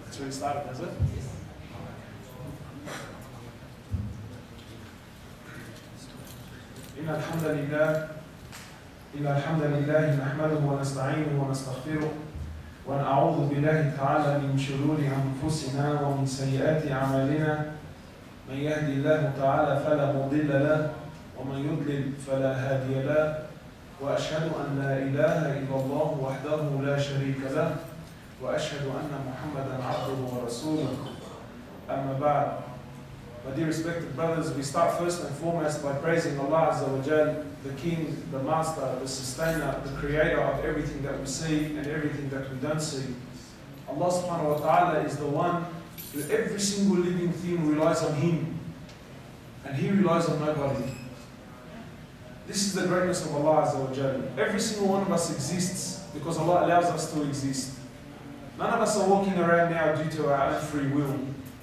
It's really started, has it? إن الحمد لله نحمده ونستعينه ونستغفره ونعوذ بالله تعالى من شرور أنفسنا ومن سيئات أعمالنا من يهدي الله تعالى فلا مضل له ومن يضلل فلا هادي له وأشهد أن لا إله إلا الله وحده لا شريك له وأشهد أن محمدا عبده ورسوله أما بعد. My dear respected brothers, we start first and foremost by praising Allah Azza wa Jal, the King, the Master, the Sustainer, the Creator of everything that we see and everything that we don't see. Allah subhanahu wa ta'ala is the one who every single living thing relies on Him, and He relies on nobody. This is the greatness of Allah Azza wa Jal. Every single one of us exists because Allah allows us to exist. None of us are walking around now due to our own free will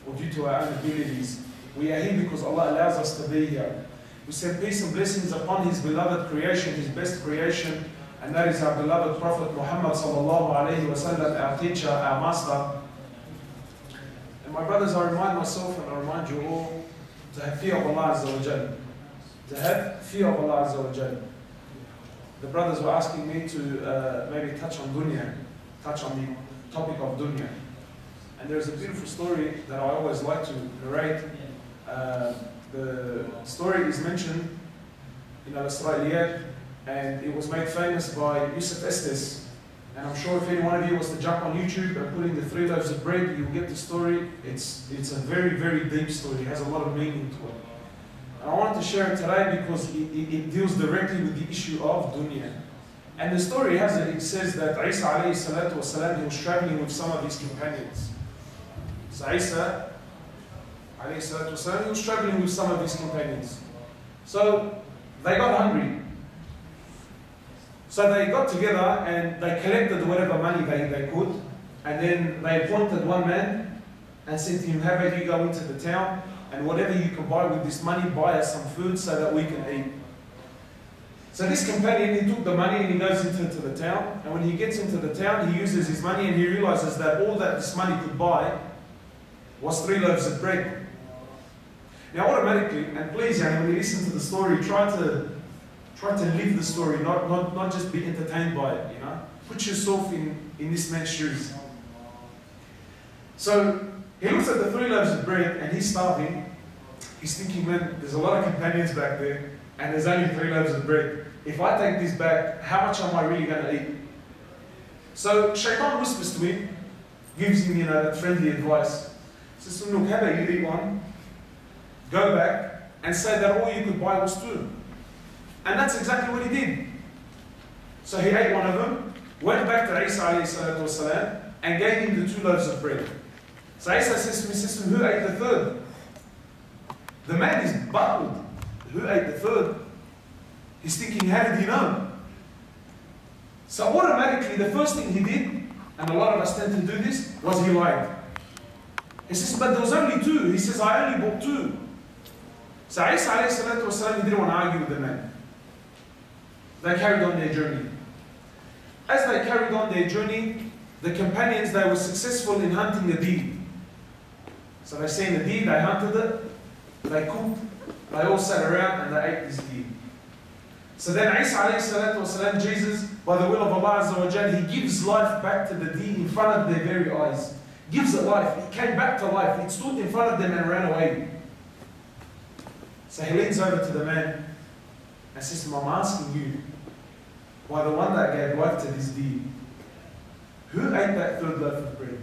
or due to our own abilities. We are here because Allah allows us to be here. We send peace and blessings upon His beloved creation, His best creation, and that is our beloved Prophet Muhammad sallallahu alayhi wa sallam, our teacher, our master. And my brothers, I remind myself and I remind you all to have fear of Allah Azza wa Jal. To have fear of Allah Azza wa Jal. The brothers were asking me to maybe touch on Dunya, touch on the topic of Dunya. And there's a beautiful story that I always like to narrate. The story is mentioned in Al-Isra'iliyat, and it was made famous by Yusuf Estes. And I'm sure if any one of you was to jump on YouTube and put in the 3 loaves of bread, you'll get the story. It's a very, very deep story. It has a lot of meaning to it. And I wanted to share it today because it deals directly with the issue of dunya. And the story has it says that Isa alayhi salatu wasalam, he was traveling with some of his companions. So Isa alayhi salatu wasalam, he was traveling with some of his companions. So they got hungry. So they got together and they collected whatever money they could, and then they appointed one man and said to him, how about you go into the town and whatever you can buy with this money, buy us some food so that we can eat. So this companion, he took the money and he goes into the town, and when he gets into the town, he uses his money and he realizes that all that this money could buy was 3 loaves of bread. Now automatically, and please, when you listen to the story, try to live the story, not just be entertained by it, you know. Put yourself in this man's shoes. So he looks at the 3 loaves of bread and he's starving. He's thinking, man, there's a lot of companions back there and there's only 3 loaves of bread. If I take this back, how much am I really going to eat? So Shaitan whispers to him, gives him, that friendly advice. Says to him, look, how about you eat one, go back and say that all you could buy was 2. And that's exactly what he did. So he ate one of them, went back to Isa alayhi salatu wasalam, and gave him the 2 loaves of bread. So Isa says to him, who ate the 3rd? The man is baffled. Who ate the 3rd? He's thinking, how did he know? So automatically, the first thing he did, and a lot of us tend to do this, was he lied. He says, but there was only 2. He says, I only bought 2. So Isa alayhi salatu wasalam, he didn't want to argue with the man. They carried on their journey. As they carried on their journey, the companions, they were successful in hunting a deer. So they seen a deer, they hunted it, they cooked, they all sat around and they ate this deer. So then Isa alayhi salatu wasalam, Jesus, by the will of Allah Azza wa Jal, he gives life back to the deer in front of their very eyes. Gives it life. It came back to life. It stood in front of them and ran away. So he leans over to the man and says to him, I'm asking you, by the one that gave life to this deer, who ate that 3rd loaf of bread?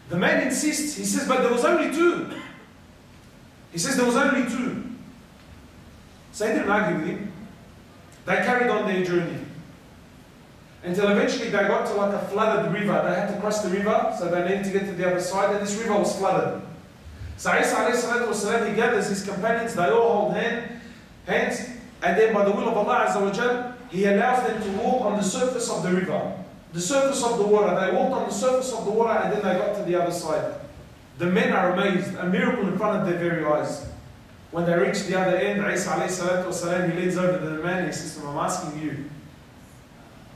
The man insists. He says, but there was only 2. He says there was only 2. So he didn't argue with him. They carried on their journey. Until eventually they got to like a flooded river. They had to cross the river, so they needed to get to the other side, and this river was flooded. So Isa alayhi salatu wasalam, he gathers his companions, they all hold hands, and then by the will of Allah Azza wa Jal, he allows them to walk on the surface of the river. The surface of the water. They walked on the surface of the water and then they got to the other side. The men are amazed. A miracle in front of their very eyes. When they reach the other end, Isa alayhi salatu wasalam, he leans over to the man and he says to him, I'm asking you,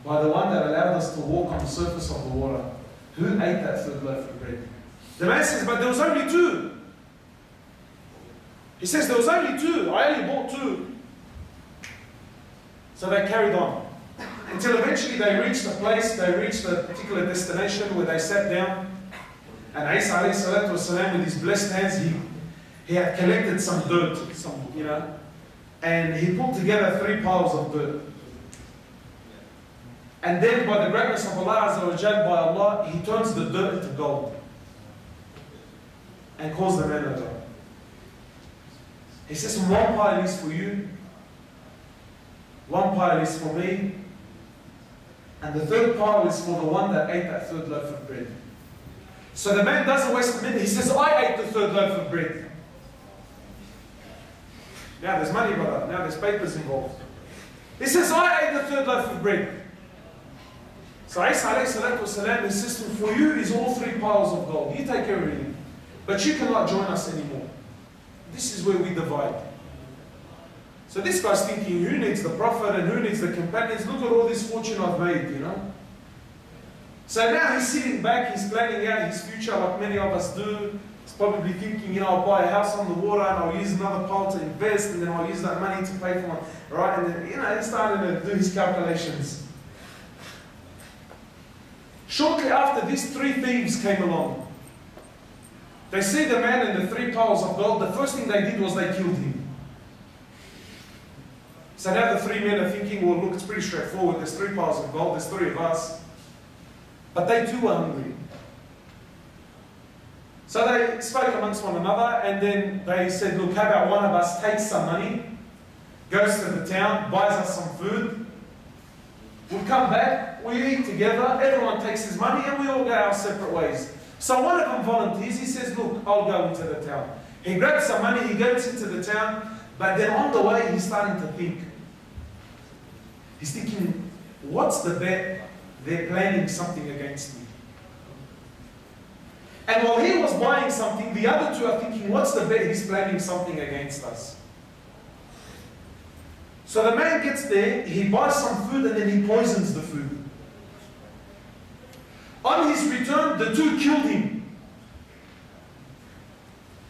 by the one that allowed us to walk on the surface of the water, who ate that third loaf of bread? The man says, but there was only two. He says, there was only two. I only bought two. So they carried on. Until eventually they reached the place, they reached a particular destination where they sat down. And Isa alayhi salatu wasalam, with his blessed hands, he had collected some dirt, and he pulled together 3 piles of dirt. And then by the greatness of Allah Azza wa Jal, by Allah, he turns the dirt into gold and calls the man over. He says, one pile is for you, one pile is for me, and the third pile is for the one that ate that third loaf of bread. So the man doesn't waste a minute. He says, I ate the third loaf of bread. Now there's money, brother. Now there's papers involved. He says, I ate the third loaf of bread. So Isa alayhi salatu wasalam, his system for you is all 3 piles of gold. You take everything. But you cannot join us anymore. This is where we divide. So this guy's thinking, who needs the Prophet and who needs the companions? Look at all this fortune I've made, So now he's sitting back, he's planning out his future like many of us do. He's probably thinking, I'll buy a house on the water and I'll use another pile to invest and then I'll use that money to pay for one. Right? And then, he's starting to do his calculations. Shortly after, these 3 thieves came along. They see the man and the 3 piles of gold. The first thing they did was they killed him. So now the 3 men are thinking, well, look, it's pretty straightforward. There's 3 piles of gold. There's 3 of us. But they too were hungry. So they spoke amongst one another and then they said, look, how about one of us takes some money, goes to the town, buys us some food. We'll come back, we eat together, everyone takes his money and we all go our separate ways. So one of them volunteers, he says, look, I'll go into the town. He grabs some money, he goes into the town, but then on the way he's starting to think. He's thinking, what's the bet? They're planning something against me. And while he was buying something, the other 2 are thinking, what's the bet? He's planning something against us. So the man gets there, he buys some food and then he poisons the food. On his return, the 2 killed him.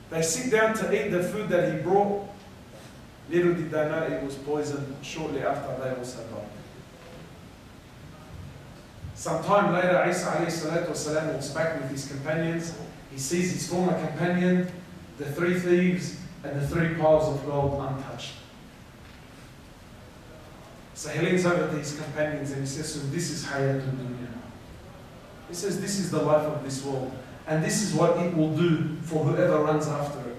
They sit down to eat the food that he brought. Little did they know it was poison. Shortly after, they also died. Some time later, Isa alayhi salatu wasalam walks back with his companions. He sees his former companion, the 3 thieves, and the 3 piles of gold untouched. So he leans over to his companions and he says to them, this is Hayatul Dunya. He says, this is the life of this world. And this is what it will do for whoever runs after it.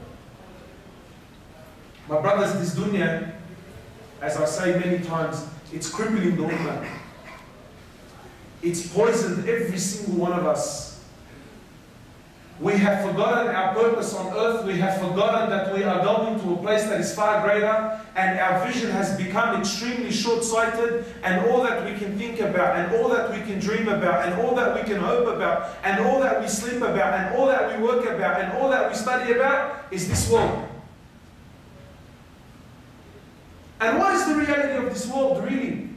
My brothers, this dunya, as I say many times, it's crippling the ummah. It's poisoned every single one of us. We have forgotten our purpose on earth. We have forgotten that we are going to a place that is far greater, and our vision has become extremely short-sighted, and all that we can think about, and all that we can dream about, and all that we can hope about, and all that we sleep about, and all that we work about, and all that we study about is this world. And what is the reality of this world, really?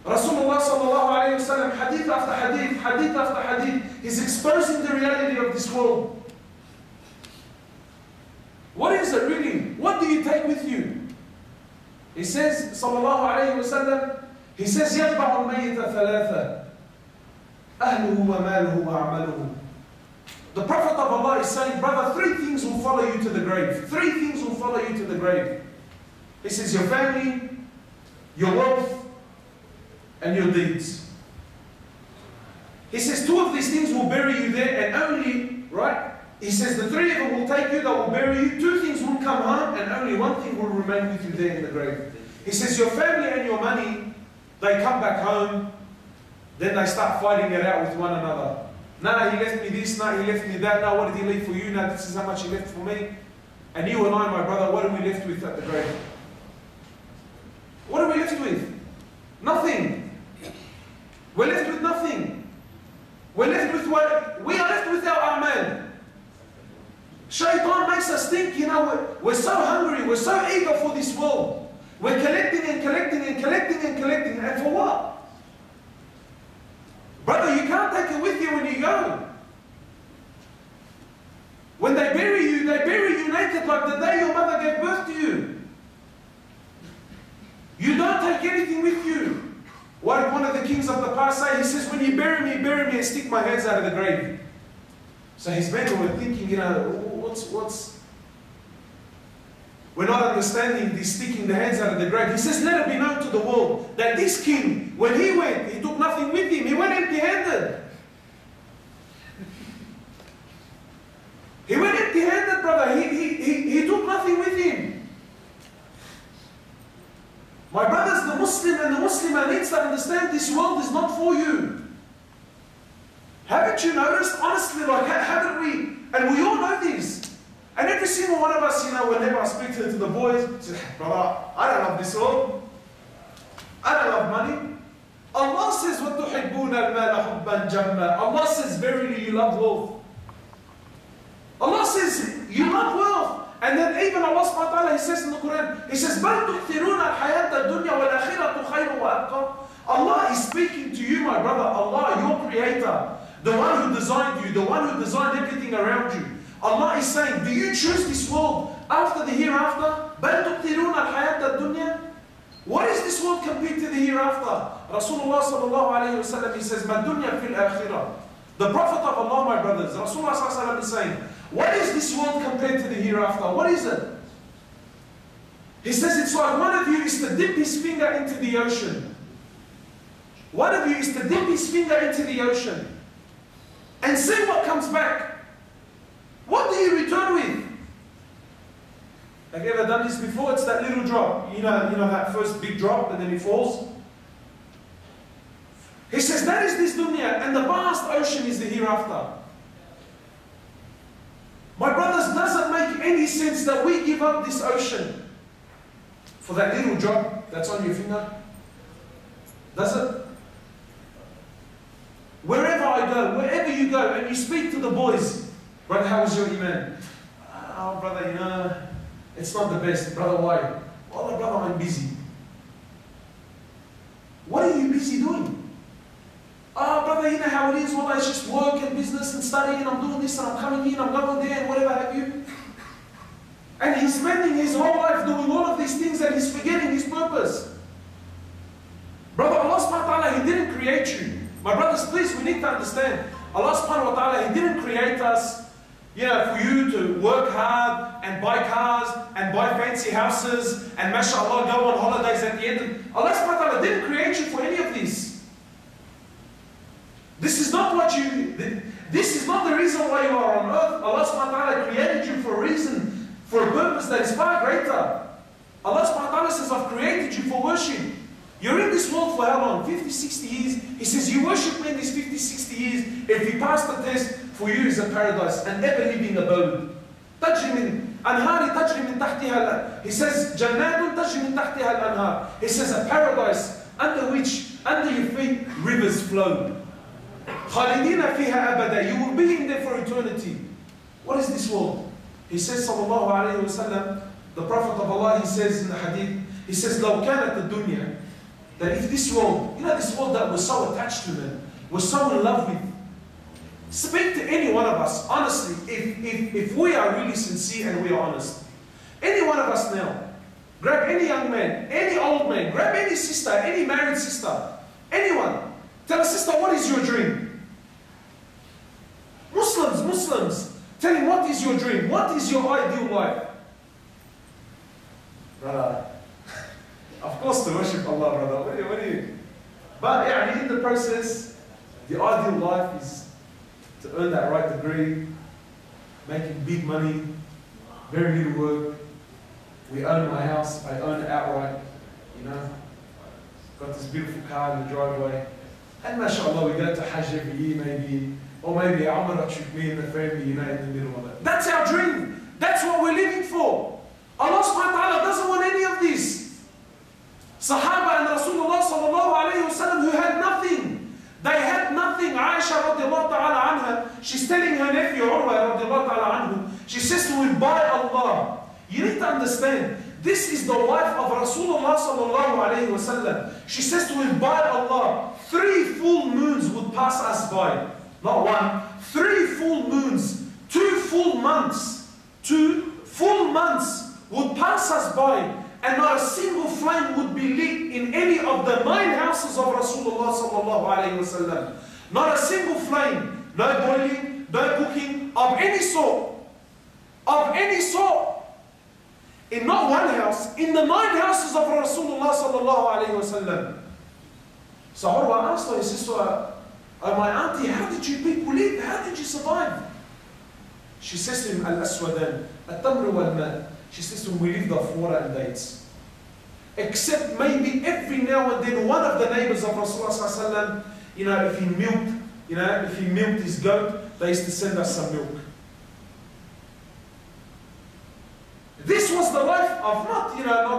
Rasulullah sallallahu alayhi wa sallam, hadith after hadith, hadith after hadith, is exposing the reality of this world. What is it really? What do you take with you? He says, sallallahu alayhi wa sallam, he says, يَتْبَعُ الْمَيِّتَ ثَلَاثًا أَهْلُهُ وَمَالُهُ وَعَمَلُهُ. The Prophet of Allah is saying, brother, 3 things will follow you to the grave. 3 things will follow you to the grave. He says, your family, your wealth, and your deeds. He says 2 of these things will bury you there, and only, right? He says the 3 of them will take you, they will bury you. 2 things will come home, and only 1 thing will remain with you there in the grave. He says your family and your money, they come back home, then they start fighting it out with one another. No, he left me this, no, he left me that, no, what did he leave for you? No, this is how much he left for me. And you and I, my brother, what are we left with at the grave? What are we left with? Nothing. We're left with nothing. We're left with what? We are left with our amal. Shaitan makes us think, We're collecting and collecting and collecting and collecting. And for what? Brother, you can't take it with you when you go. When they bury you naked like the day your mother gave birth to you. You don't take anything with you. What did one of the kings of the past say? He says, when you bury me and stick my hands out of the grave. So his men were thinking, you know, what's... We're not understanding this sticking the hands out of the grave. He says, let it be known to the world that this king, when he went, he took nothing with him. He went empty-handed. He went empty-handed, brother. He took nothing with him. My brothers, the Muslim and the Muslimah needs to understand this world is not for you. Haven't you noticed, honestly, like, haven't we? And we all know this. And every single one of us, you know, whenever I speak to the boys, say, brother, I don't love this world. I don't love money. Allah says, وَتُحِبُّونَ الْمَالَ حُبًّا جَمًّا. Allah says, verily you love wealth. Allah says, you love wealth. And then even Allah subhanahu wa ta'ala, He says in the Quran, He says, بَلْ تُؤْثِرُونَ الْحَيَاةَ الدُّنْيَا وَالْآخِرَةُ خَيْرٌ وَأَبْقَى. Allah is speaking to you, my brother. Allah, your creator, the one who designed you, the one who designed everything around you. Allah is saying, do you choose this world after the hereafter? بَلْ تُؤْثِرُونَ الْحَيَاةَ الدُّنْيا. What is this world compared to the hereafter? Rasulullah sallallahu alayhi wa sallam, he says, مَا الدُّنْيا فِي الْآخِرَةِ. The Prophet of Allah, my brothers, Rasulullah sallallahu alayhi wa sallam is saying, what is this world compared to the hereafter? What is it? He says it's like one of you is to dip his finger into the ocean. One of you is to dip his finger into the ocean and see what comes back. What do you return with? Have you ever done this before? It's that little drop. You know that first big drop and then it falls? He says that is this dunya and the vast ocean is the hereafter. My brothers, does it make any sense that we give up this ocean for that little drop that's on your finger? Does it? Wherever I go, wherever you go, and you speak to the boys, brother, how was your iman? Oh, brother, you know, it's not the best. Brother, why? Oh, brother, I'm busy. What are you busy doing? Oh, brother, you know how it is. Well, it's just work and business and studying, and I'm doing this and I'm coming in, I'm going there and whatever have you. And he's spending his whole life doing all of these things and he's forgetting his purpose. Brother, Allah subhanahu wa ta'ala, He didn't create you. My brothers, please, we need to understand. Allah subhanahu wa ta'ala, He didn't create us, you know, for you to work hard and buy cars and buy fancy houses and mashallah go on holidays at the end. Allah subhanahu wa ta'ala didn't create you for any of this. This is not this is not the reason why you are on earth. Allah subhanahu wa ta'ala created you for a reason, for a purpose that is far greater. Allah subhanahu wa ta'ala says, I've created you for worship. You're in this world for how long? 50, 60 years. He says, you worship me in these 50, 60 years. If you pass the test, for you is a paradise, an ever-living abode. تجري من أنهار تجري من تحتها. He says, جنات تجري من تحتها الأنهار. He says, a paradise under which, under your feet, rivers flow. خالدين فيها أبدا. You will be in there for eternity. What is this world? He says, sallallahu alayhi wa sallam, the Prophet of Allah, he says in the hadith, he says, لو كانت الدنيا, that if this world, you know this world that we're so attached to, man, we're so in love with, speak to any one of us, honestly, if we are really sincere and we are honest. Any one of us now, grab any young man, any old man, grab any sister, any married sister, anyone, tell a sister, what is your dream? Muslims, tell him, what is your dream? What is your ideal life? Brother, of course to worship Allah, brother. What do you? But in the process, the ideal life is to earn that right degree, making big money, very little work. We own my house, I own it outright, you know. Got this beautiful car in the driveway. And mashallah, we go to Hajj every year maybe, or maybe Umrah trip, me and the family, you know, in the middle of it. That's our dream. That's what we're living for. Allah subhanahu wa ta'ala doesn't want any of this. Sahaba and Rasulullah sallallahu alayhi wa sallam who had nothing. They had nothing. Aisha radiallahu ta'ala anha, she's telling her nephew Urwa radiallahu ta'ala anhu, she says to him, by Allah, you need to understand this is the wife of Rasulullah sallallahu alayhi wa sallam. She says to him, by Allah, 3 full moons would pass us by. Not 1, 3 full moons, 2 full months, 2 full months would pass us by, and not a single flame would be lit in any of the 9 houses of Rasulullah sallallahu alayhi wa sallam. Not a single flame, no boiling, no cooking, of any sort. Of any sort. In not 1 house, in the 9 houses of Rasulullah sallallahu alayhi wa sallam. So Urwa asked her, he says to her, oh my auntie, how did you people live? How did you survive? She says to him, Al-Aswadan, Al-Tamr wal-Ma. She says to him, we lived off water and dates. Except maybe every now and then one of the neighbors of Rasulullah sallallahu alayhi wa sallam, if he milked his goat, they used to send us some milk. This was the life of not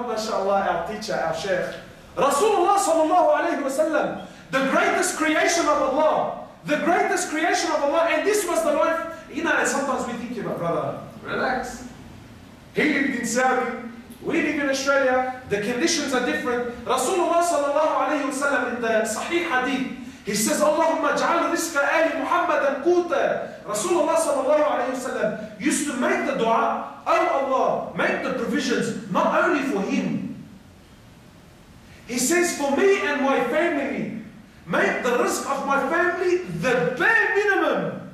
mashallah, our teacher, our sheikh. Rasulullah sallallahu alayhi wa sallam, the greatest creation of Allah. The greatest creation of Allah. And this was the life. And sometimes we think, brother, relax. He lived in Saudi. We live in Australia. The conditions are different. Rasulullah sallallahu alayhi wa sallam in the Sahih Hadith, he says, Allahumma ja'al rizqa ali Muhammadan quta. Rasulullah sallallahu alayhi wa sallam used to make the dua, oh Allah, make the provisions not only for him. He says, for me and my family, make the rizq of my family the bare minimum.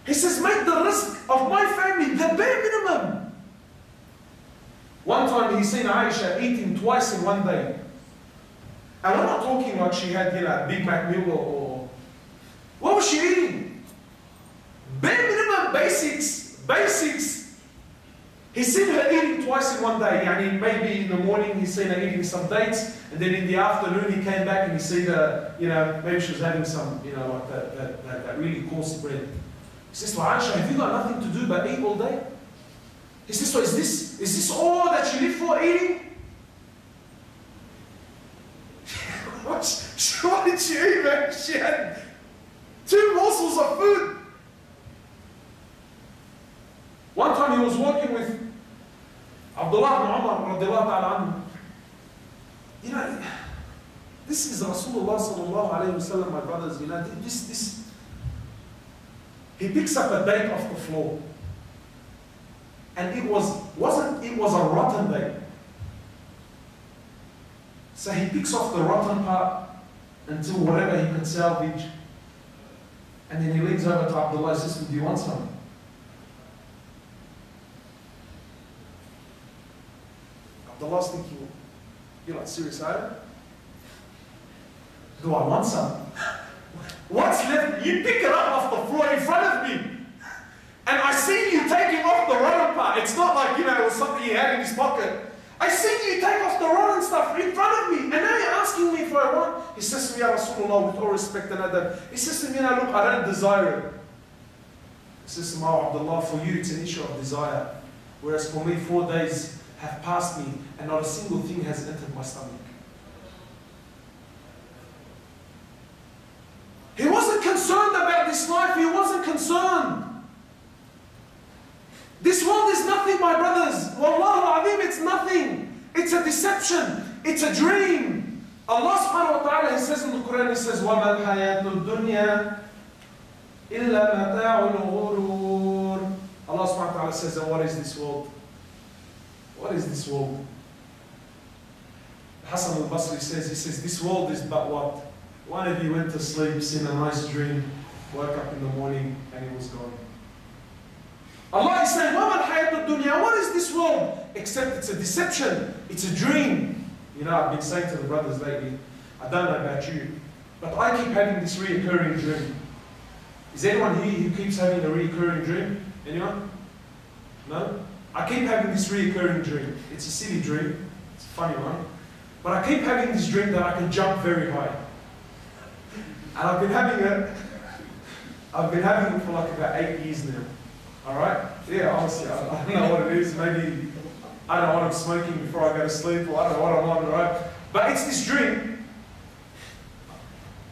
He says, make the rizq of my family the bare minimum. One time he's seen Aisha eating twice in one day. And we're not talking like she had, Big Mac meal or... What was she eating? Bare minimum, basics. Basics. He's seen her eating twice in one day. Maybe in the morning he's seen her eating some dates, and then in the afternoon he came back and he seen her, maybe she was having some, like that really coarse bread. He says to Aisha, have you got nothing to do but eat all day? He says, so is this all that you live for, eating? What did she eat, man? She had 2 morsels of food. One time he was walking with Abdullah ibn Umar radiallahu anhu. This is Rasulullah sallallahu alayhi wa sallam, my brothers. He picks up a date off the floor. And it was a rotten date. So he picks off the rotten part until whatever he can salvage. And then he leans over to Abdullah and says, do you want some? Abdullah's thinking, you're like serious, eh? Do I want some? What's left? You pick it up off the floor in front of me. And I see you taking off the rotten part. It's not like, it was something he had in his pocket. I see you take off the rotten stuff in front of me, and now you're asking me for a what? He says to me, Ya Rasulullah, with all respect and adab, he says to me, look, I don't desire it. He says to me, oh Abdullah, for you it's an issue of desire. Whereas for me, 4 days have passed me, and not a single thing has entered my stomach. He wasn't concerned about this life, he wasn't concerned. This world is nothing, my brothers. Wallahu al-Azim, it's nothing. It's a deception. It's a dream. Allah subhanahu wa ta'ala, He says in the Quran, He says, وَمَا الْحَيَاةُ الدُّنْيَا إِلَّا مَتَاعُ الْغُرُورِ. Allah subhanahu wa ta'ala says, what is this world? What is this world? Hassan al-Basri says, he says, this world is but what? One of you went to sleep, seen a nice dream, woke up in the morning, and it was gone. Allah is saying, وَمَا الْحَيَاةُ الدُّنْيَا. What is this world? Except it's a deception. It's a dream. I've been saying to the brothers lately, I don't know about you, but I keep having this reoccurring dream. Is anyone here who keeps having a reoccurring dream? Anyone? No? I keep having this reoccurring dream. It's a silly dream. It's a funny one. But I keep having this dream that I can jump very high. And I've been having it for like about 8 years now. Alright? Yeah, honestly, I don't know what it is. Maybe I don't know what I'm smoking before I go to sleep, or I don't know what I'm on, right? But it's this dream.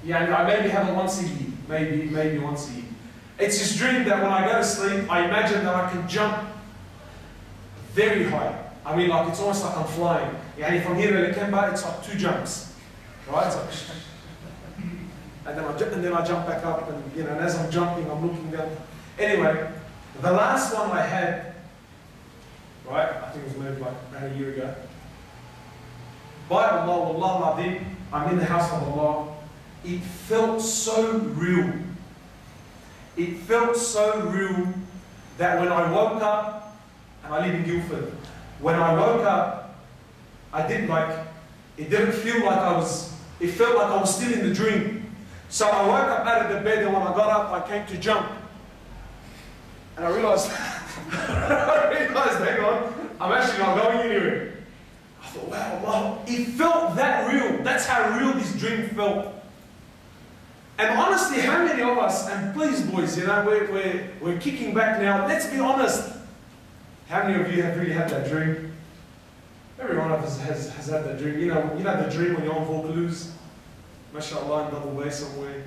Yeah, I maybe have it once a year. Maybe once a year. It's this dream that when I go to sleep, I imagine that I can jump very high. I mean, like, it's almost like I'm flying. Yeah, from here to Lekemba, it's like 2 jumps. Right? It's like, and then I jump back up, and you know, and as I'm jumping, I'm looking down. Anyway, the last one I had, right, I think it was maybe like about a year ago. By Allah, Wallah Adim, I'm in the house of Allah. It felt so real. It felt so real that when I woke up, and I live in Guildford, when I woke up, I didn't like, it didn't feel like it felt like I was still in the dream. So I woke up out of the bed, and when I got up, I came to jump. And I realized, hang on, I'm actually not going anywhere. I thought, wow, it felt that real. That's how real this dream felt. And honestly, how many of us, and please boys, you know, we're kicking back now, let's be honest. How many of you have really had that dream? Every one of us has had that dream. You know the dream when you're on Vaucluse, mashallah, in Double Bay somewhere.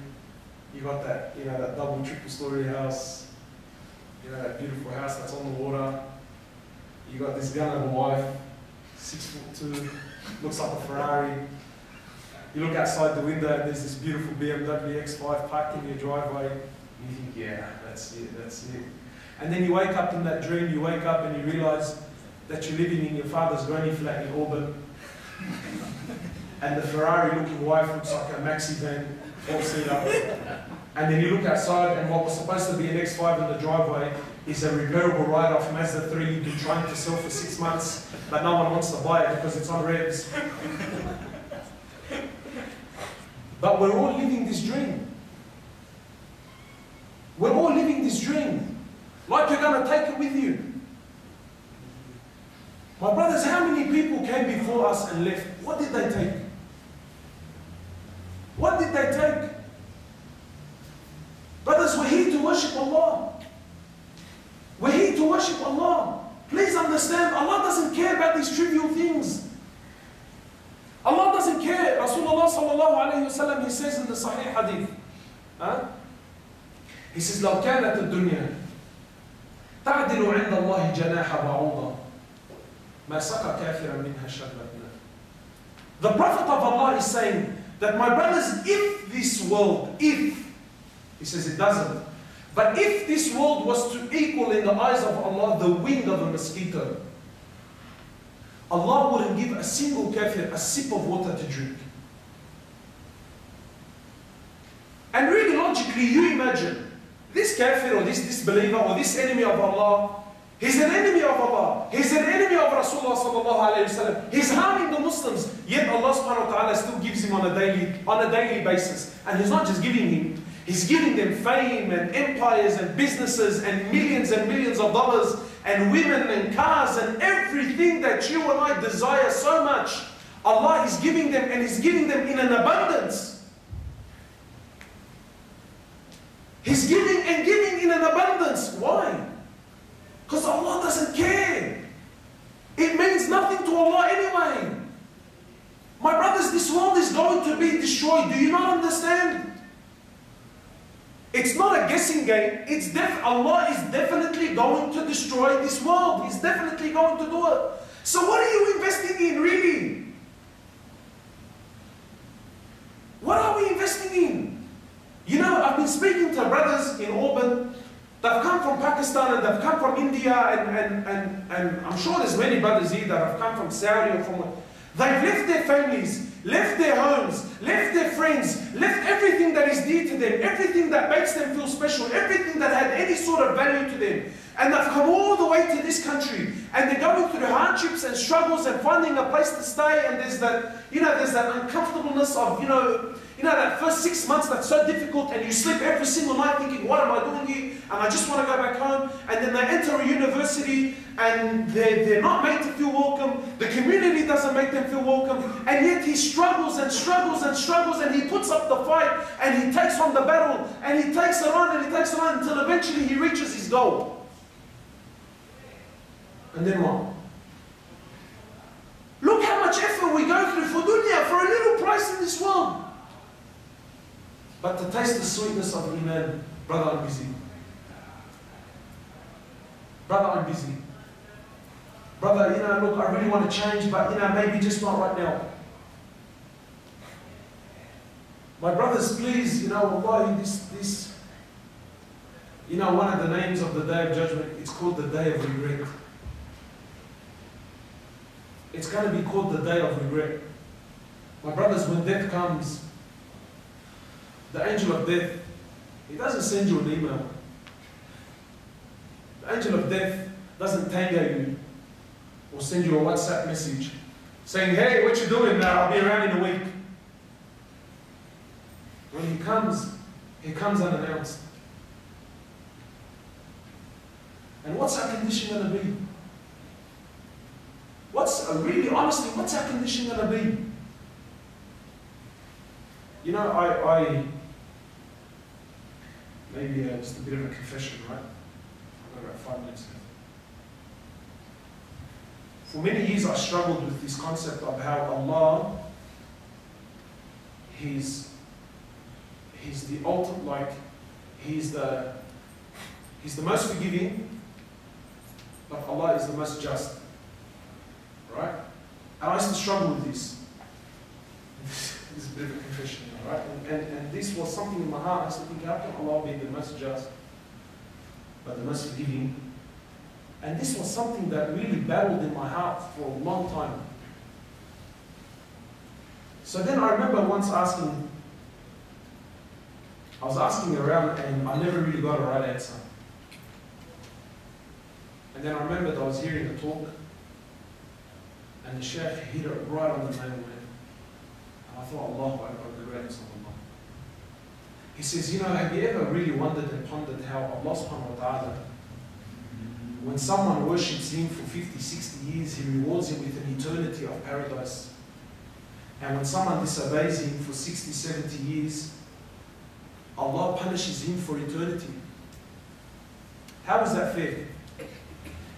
You got that, you know, that double, triple story house. You know, that beautiful house that's on the water. You got this gun of a wife, 6'2", looks like a Ferrari. You look outside the window and there's this beautiful BMW X5 parked in your driveway. You think, yeah, that's it, that's it. And then you wake up in that dream, you wake up and you realize that you're living in your father's granny flat in Auburn. And the Ferrari-looking wife looks like a maxi van, all-seater. And then you look outside and what was supposed to be an X5 in the driveway is a repairable write-off Mazda 3 you've been trying to sell for 6 months, but no one wants to buy it because it's on revs. But we're all living this dream. We're all living this dream. Like you're going to take it with you. My brothers, how many people came before us and left? What did they take? What did they take? Brothers, we're here to worship Allah. We're here to worship Allah. Please understand, Allah doesn't care about these trivial things. Allah doesn't care. Rasulullah sallallahu alayhi wa sallam, he says in the Sahih Hadith, he says, لو كانت الدنيا تعدل عند الله جناح بعوضة ما سقى كافرا منها شربة ماء. The Prophet of Allah is saying that, my brothers, if this world, he says it doesn't, but if this world was to equal in the eyes of Allah the wing of a mosquito, Allah wouldn't give a single kafir a sip of water to drink. And really logically, you imagine, this kafir or this disbeliever or this enemy of Allah, he's an enemy of Allah, he's an enemy of Rasulullah sallallahu alayhi wa sallam, he's harming the Muslims, yet Allah subhanahu wa ta'ala still gives him on a daily basis. And he's not just giving him, he's giving them fame and empires and businesses and millions of dollars and women and cars and everything that you and I desire so much. Allah is giving them, and He's giving them in an abundance. He's giving and giving in an abundance. Why? Because Allah doesn't care. It means nothing to Allah anyway. My brothers, this world is going to be destroyed. Do you not understand? It's not a guessing game. Allah is definitely going to destroy this world. He's definitely going to do it. So what are you investing in, really? What are we investing in? You know, I've been speaking to brothers in Auburn. They've come from Pakistan and they've come from India and I'm sure there's many brothers here that have come from Saudi or from... They've left their families, left their homes, left their friends, left everything that is dear to them, everything that makes them feel special, everything that had any sort of value to them. And they've come all the way to this country and they're going through hardships and struggles and finding a place to stay, and there's that, there's that uncomfortableness of, that first 6 months that's so difficult, and you sleep every single night thinking, what am I doing here? And I just want to go back home. And then they enter a university and they're not made to feel welcome. The community doesn't make them feel welcome. And yet he struggles and struggles and struggles, and he puts up the fight and he takes on the battle and he takes it on and he takes it on until eventually he reaches his goal. And then what? Look how much effort we go through for dunya, for a little price in this world. But to taste the sweetness of Iman, brother, I'm busy. Brother, I'm busy. Brother, you know, look, I really want to change, but you know, maybe just not right now. My brothers, please, you know, wallahi, this, you know, one of the names of the Day of Judgment, it's called the Day of Regret. It's going to be called the Day of Regret. My brothers, when death comes, the angel of death, he doesn't send you an email. The angel of death doesn't tango you or send you a WhatsApp message saying, hey, what you doing now? I'll be around in a week. When he comes unannounced. And what's our condition going to be? Really, honestly, what's our condition going to be? You know, maybe just a bit of a confession, right? I've got about 5 minutes left. For many years I struggled with this concept of how Allah, He's the ultimate, like, He's the most forgiving, but Allah is the most just. Right? And I used to struggle with this. This is a bit of a confession, right? And this was something in my heart. I used to think, how can Allah be the most just, but the most forgiving? And this was something that really battled in my heart for a long time. So then I remember once I was asking around and I never really got a right answer. And then I remembered I was hearing a talk and the Shaykh hit it right on the nail, man. And I thought, Allahu Akbar, the greatness of Allah. He says, you know, have you ever really wondered and pondered how Allah subhanahu wa ta'ala, when someone worships Him for 50, 60 years, He rewards him with an eternity of paradise. And when someone disobeys Him for 60, 70 years, Allah punishes him for eternity. How is that fair?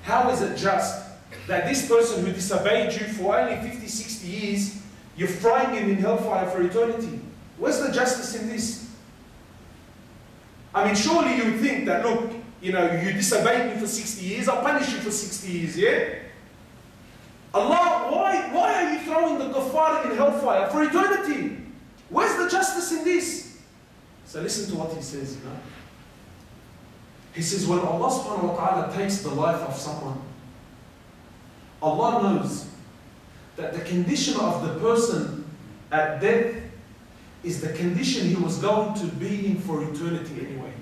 How is it just that this person who disobeyed you for only 50, 60 years, you're frying him in hellfire for eternity? Where's the justice in this? I mean, surely you would think that, look, you know, you disobeyed me for 60 years, I'll punish you for 60 years, yeah? Allah, why are you throwing the kuffar in hellfire for eternity? Where's the justice in this? So listen to what he says, you know. He says, when Allah subhanahu wa ta'ala takes the life of someone, Allah knows that the condition of the person at death is the condition he was going to be in for eternity anyway.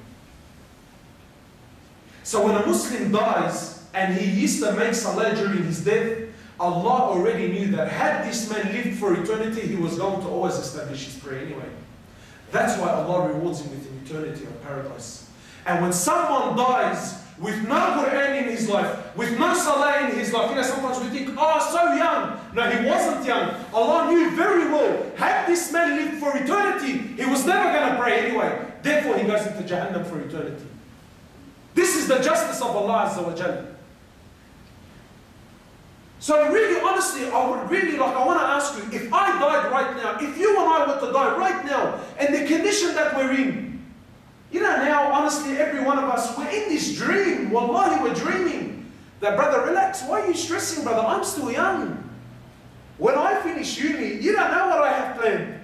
So when a Muslim dies and he used to make salah during his death, Allah already knew that had this man lived for eternity, he was going to always establish his prayer anyway. That's why Allah rewards him with an eternity of paradise. And when someone dies with no Quran in his life, with no salah in his life, you know, sometimes we think, oh, so young. No, he wasn't young. Allah knew very well, had this man lived for eternity, he was never going to pray anyway. Therefore, he goes into Jahannam for eternity. This is the justice of Allah Azza wa Jalla. So really, honestly, I want to ask you, if I died right now, if you and I were to die right now, and the condition that we're in, you know, now, honestly, every one of us, we're in this dream. Wallahi, we're dreaming. That, brother, relax. Why are you stressing, brother? I'm still young. When I finish uni, you don't know what I have planned.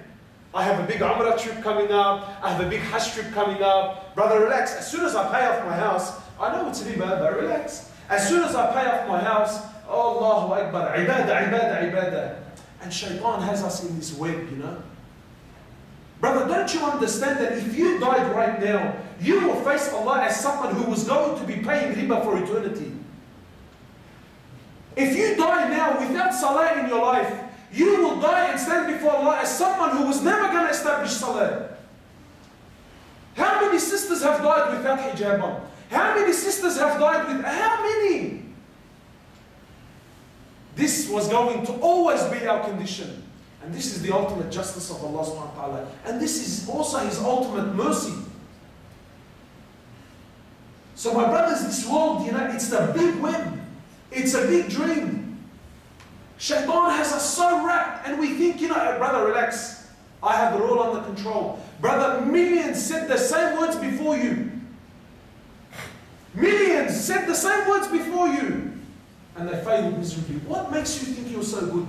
I have a big Umrah trip coming up. I have a big Hajj trip coming up. Brother, relax. As soon as I pay off my house, I know it's riba, but relax. As soon as I pay off my house, Allahu Akbar, ibadah, ibadah, ibadah. And shaitan has us in this web, you know. Brother, don't you understand that if you died right now, you will face Allah as someone who was going to be paying riba for eternity. If you die now without salah in your life, you will die and stand before Allah as someone who was never going to establish salah. How many sisters have died without hijab on? How many sisters have died with... How many? This was going to always be our condition. And this is the ultimate justice of Allah subhanahu wa ta'ala. And this is also His ultimate mercy. So my brothers, this world, you know, it's a big web. It's a big dream. Shaitan has us so wrapped and we think, you know, brother, relax. I have it all under control. Brother, millions said the same words before you. Millions said the same words before you. and they failed miserably. What makes you think you're so good?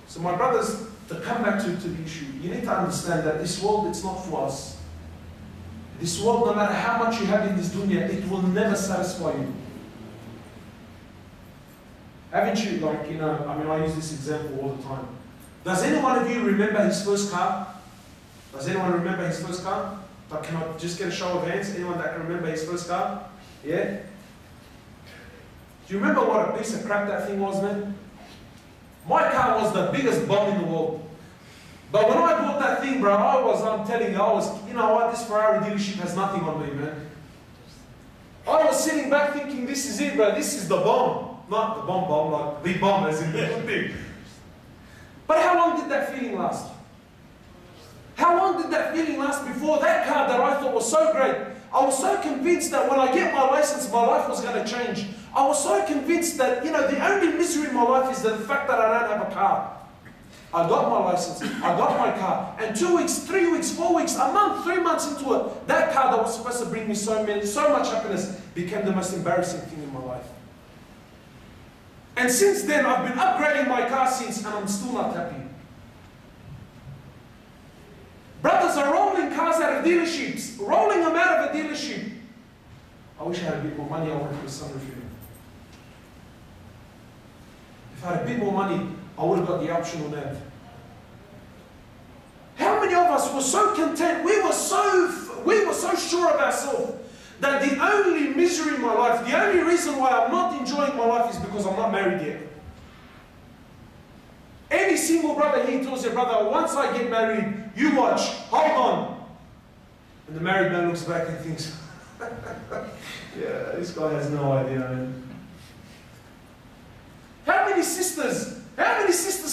So my brothers, to come back to the issue, you need to understand that this world, it's not for us. This world, no matter how much you have in this dunya, it will never satisfy you. Haven't you, like, you know, I mean, I use this example all the time. Does any one of you remember his first car? Does anyone remember his first car? Can I just get a show of hands? Anyone that can remember his first car? Yeah? Do you remember what a piece of crap that thing was, man? My car was the biggest bomb in the world. But when I bought that thing, bro, I'm telling you, you know what, this Ferrari dealership has nothing on me, man. I was sitting back thinking, this is it, bro, this is the bomb. Not the bomb, like the bomb as in the good thing. But how long did that feeling last? How long did that feeling last before that car that I thought was so great? I was so convinced that when I get my license, my life was going to change. I was so convinced that, you know, the only misery in my life is the fact that I don't have a car. I got my license, I got my car, and 2 weeks, 3 weeks, 4 weeks, a month, 3 months into it, that car that was supposed to bring me so much happiness became the most embarrassing thing in my life. And since then, I've been upgrading my car since, and I'm still not happy. Brothers are rolling cars out of dealerships, rolling them out of a dealership. I wish I had a bit more money, I wanted to put a sunroof in. If I had a bit more money, I would have got the optional nav. How many of us were so content, we were so sure of ourselves that the only misery in my life, the only reason why I'm not enjoying my life is because I'm not married yet. Any single brother here tells their brother, once I get married, you watch, hold on. And the married man looks back and thinks, yeah, this guy has no idea, man. How many sisters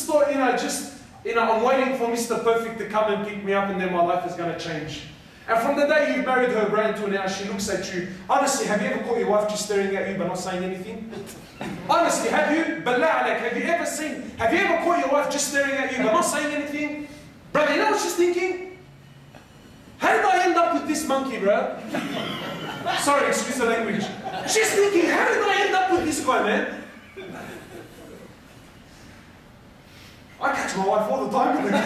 thought, I'm waiting for Mr. Perfect to come and pick me up and then my life is going to change. And from the day you've married her brain to now, she looks at you. Honestly, have you ever caught your wife just staring at you but not saying anything? Honestly, have you? Billah alaik, have you ever caught your wife just staring at you but not saying anything? Brother, you know what she's thinking? How did I end up with this monkey, bro? Sorry, excuse the language. She's thinking, how did I end up with this guy, man? I catch my wife all the time with it.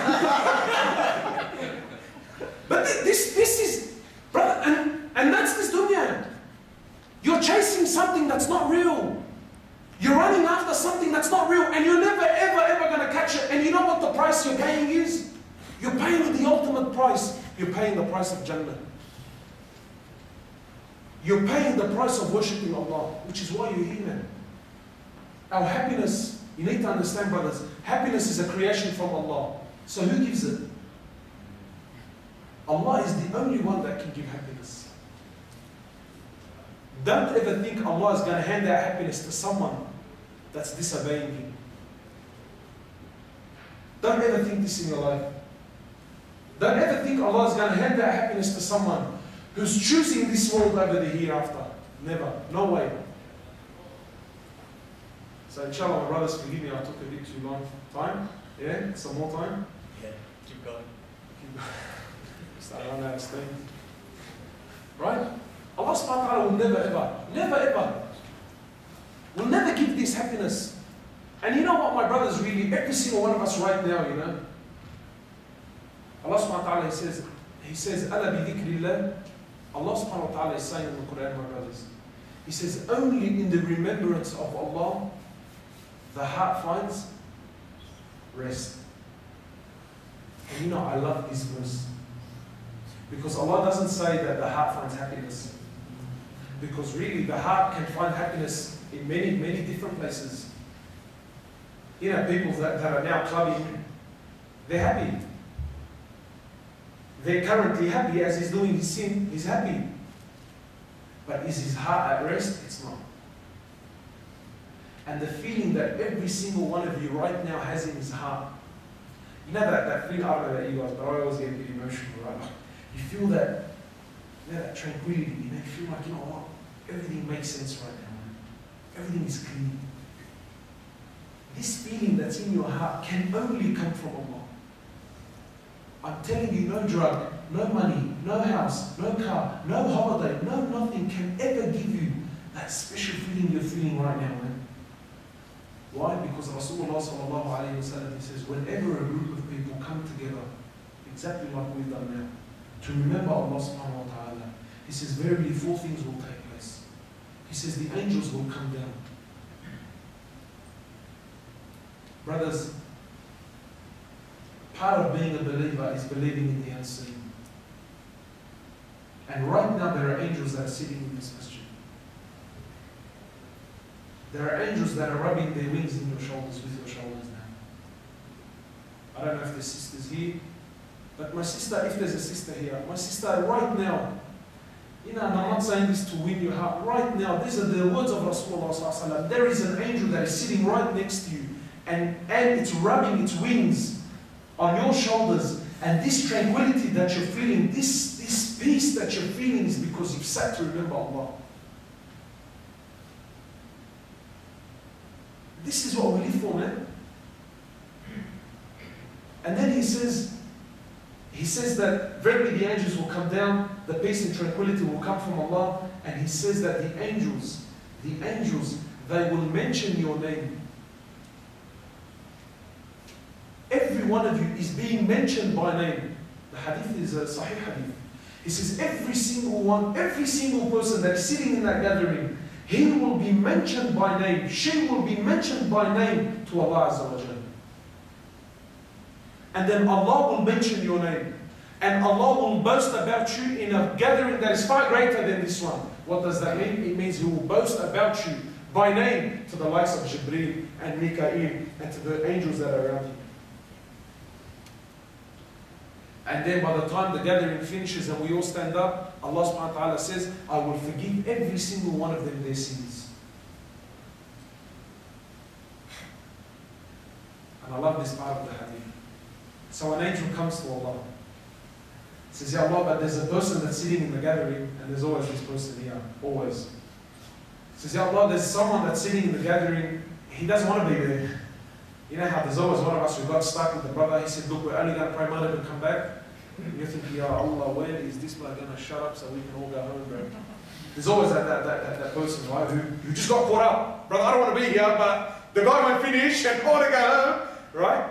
But this is, brother, and that's this dunya. You're chasing something that's not real. You're running after something that's not real, and you're never, ever, ever going to catch it. And you know what the price you're paying is? You're paying the ultimate price. You're paying the price of Jannah. You're paying the price of worshipping Allah, which is why you're here, man. Our happiness, you need to understand, brothers, happiness is a creation from Allah. So who gives it? Allah is the only one that can give happiness. Don't ever think Allah is going to hand out happiness to someone that's disobeying Him. Don't ever think this in your life. Don't ever think Allah is going to hand out happiness to someone who's choosing this world over the hereafter. Never. No way. So inshallah, my brothers, forgive me, I took a bit too long time. Yeah? Some more time? Yeah, keep going. Start running out of steam. Right? Allah subhanahu wa ta'ala will never ever, will never give this happiness. And you know what, my brothers, really, every single one of us right now, you know, Allah subhanahu wa ta'ala, He says, Ala bi dhikrillah. Allah subhanahu wa ta'ala is saying in the Quran, my brothers, He says, only in the remembrance of Allah, the heart finds rest. And you know, I love this verse. Because Allah doesn't say that the heart finds happiness. Because really, the heart can find happiness in many, many different places. You know, people that are now clubbing, they're happy. They're currently happy as he's doing his sin, he's happy. But is his heart at rest? It's not. And the feeling that every single one of you right now has in his heart, you know that feeling, I don't know about you guys, but I always get a bit emotional, right? You feel that, you know, that tranquility, you know, you feel like, you know what, everything makes sense right now, man. Everything is clean. This feeling that's in your heart can only come from Allah. I'm telling you, no drug, no money, no house, no car, no holiday, no nothing can ever give you that special feeling you're feeling right now, man. Why? Because Rasulullah sallallahu alayhi wa sallam, he says, whenever a group of people come together, exactly like we've done now, to remember Allah subhanahu wa ta'ala, he says, verily 4 things will take place. He says, the angels will come down. Brothers, part of being a believer is believing in the unseen. And right now there are angels that are sitting in this masjid. There are angels that are rubbing their wings in your shoulders, with your shoulders now. I don't know if there's sisters here, but my sister, if there's a sister here, my sister right now, and I'm not saying this to win your heart, right now, these are the words of Rasulullah sallallahu alaihi wasallam. There is an angel that is sitting right next to you, and it's rubbing its wings on your shoulders, and this tranquility that you're feeling, this peace that you're feeling is because you've sat to remember Allah. This is what we live for, man. And then he says that verily the angels will come down, the peace and tranquility will come from Allah, and he says that the angels, they will mention your name. Every one of you is being mentioned by name. The hadith is a sahih hadith. He says every single person that is sitting in that gathering, he will be mentioned by name. She will be mentioned by name to Allah Azza wa Jalla. And then Allah will mention your name. And Allah will boast about you in a gathering that is far greater than this one. What does that mean? It means He will boast about you by name to the likes of Jibreel and Mikael and to the angels that are around you. And then by the time the gathering finishes and we all stand up, Allah subhanahu wa ta'ala says, I will forgive every single one of them their sins. And I love this part of the hadith. So an angel comes to Allah. He says, Ya Allah, but there's a person that's sitting in the gathering, and there's always this person here, always. He says, Ya Allah, there's someone that's sitting in the gathering, he doesn't want to be there. You know how there's always one of us who got stuck with the brother, he said, look, we're only going to pray Maghrib and come back. And you think, Ya Allah, when is this guy going to shut up so we can all go home, bro? There's always that person, right, who just got caught up. Brother, I don't want to be here, but the guy won't finish and I want to go home, right?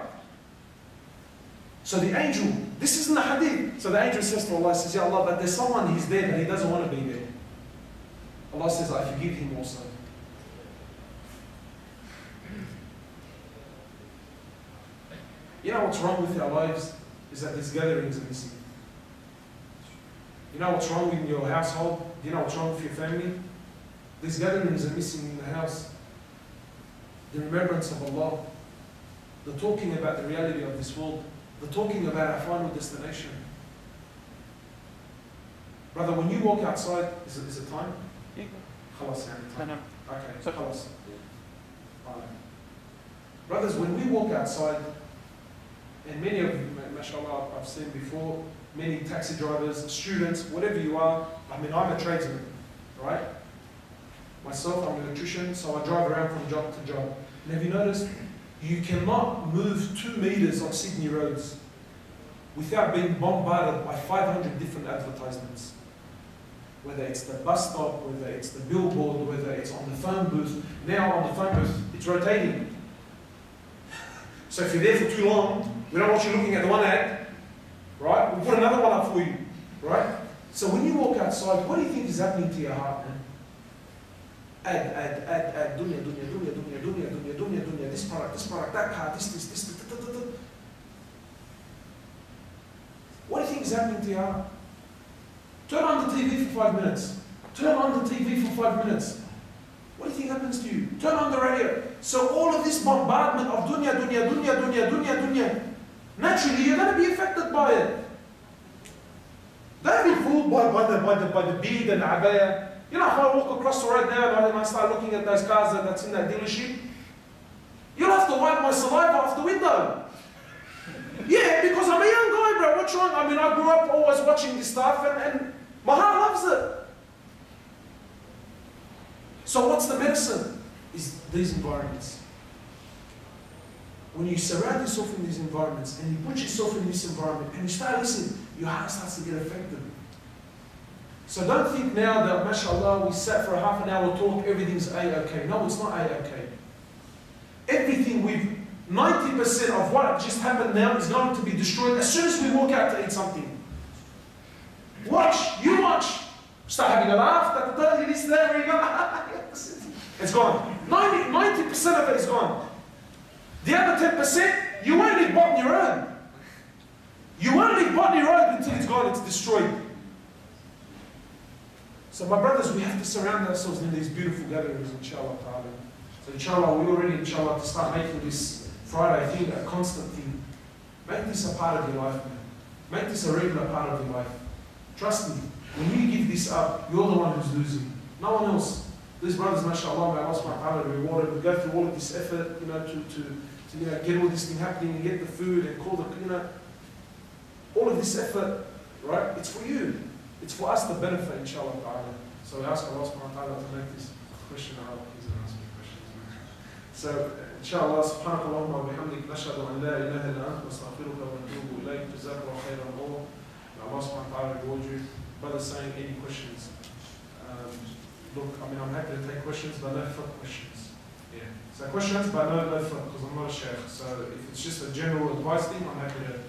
So the angel, this isn't the hadith. So the angel says to Allah, says, Ya Allah, but there's someone, he's there, but he doesn't want to be there. Allah says, I forgive him also. You know what's wrong with our lives? Is that these gatherings are missing. You know what's wrong in your household? Do you know what's wrong with your family? These gatherings are missing in the house. The remembrance of Allah. The talking about the reality of this world. The talking about our final destination. Brother, when you walk outside, is it time? Yeah. Khalas, time. No. Okay, khalas. Right. Brothers, when we walk outside, and many of you, mashallah, I've seen before, many taxi drivers, students, whatever you are, I mean, I'm a tradesman, right? Myself, I'm an electrician, so I drive around from job to job. And have you noticed, you cannot move 2 meters on Sydney roads without being bombarded by 500 different advertisements. Whether it's the bus stop, whether it's the billboard, whether it's on the phone booth. Now on the phone booth, it's rotating. So if you're there for too long, we don't want you looking at the one ad, right? We'll put another one up for you, right? So when you walk outside, what do you think is happening to your heart, man? Ad, dunya, this product, that car, this. What do you think is happening to your heart? Turn on the TV for 5 minutes. Turn on the TV for 5 minutes. What do you think happens to you? Turn on the radio. So all of this bombardment of dunya. Naturally, you're going to be affected by it. Don't be fooled by the bead and the abaya. You know, if I walk across the road now and I start looking at those cars that's in that dealership, you'll have to wipe my saliva off the window. Yeah, because I'm a young guy, bro. What's wrong? I mean, I grew up always watching this stuff and my heart loves it. So what's the medicine? Is these environments. When you surround yourself in these environments and you put yourself in this environment and you start listening, your heart starts to get affected. So don't think now that, mashallah, we sat for a half an hour talk, everything's A-okay. No, it's not A-okay. Everything 90% of what just happened now is going to be destroyed as soon as we walk out to eat something. Watch, you watch. Start having a laugh, this, there, you go. It's gone. 90% of it is gone. The other 10%, you won't live on your own. You won't live on your own until it's gone, it's destroyed. So my brothers, we have to surround ourselves in these beautiful gatherings, inshallah ta'ala. So inshallah, we already, inshallah, to start making this Friday thing a constant thing. Make this a part of your life, man. Make this a regular part of your life. Trust me, when you give this up, you're the one who's losing. No one else. These brothers, mashallah, may Allah subhanahu wa ta'ala reward them. We go through all of this effort, to get all this thing happening and get the food and call the, all of this effort, right? It's for you. It's for us to benefit, inshallah ta'ala. So we ask Allah subhanahu wa ta'ala to make this question out. Please ask me questions. So, inshallah, subhanahu wa bihamdik, nashhadu an la ilaha illa anta, astaghfiruka wa atubu ilayk, jazakallahu khairan all. Allah subhanahu wa ta'ala reward you. Brothers saying, any questions? Look, I'm happy to take questions, but no further questions. Yeah. So questions, but no further, because I'm not a sheikh. So if it's just a general advice thing, I'm happy to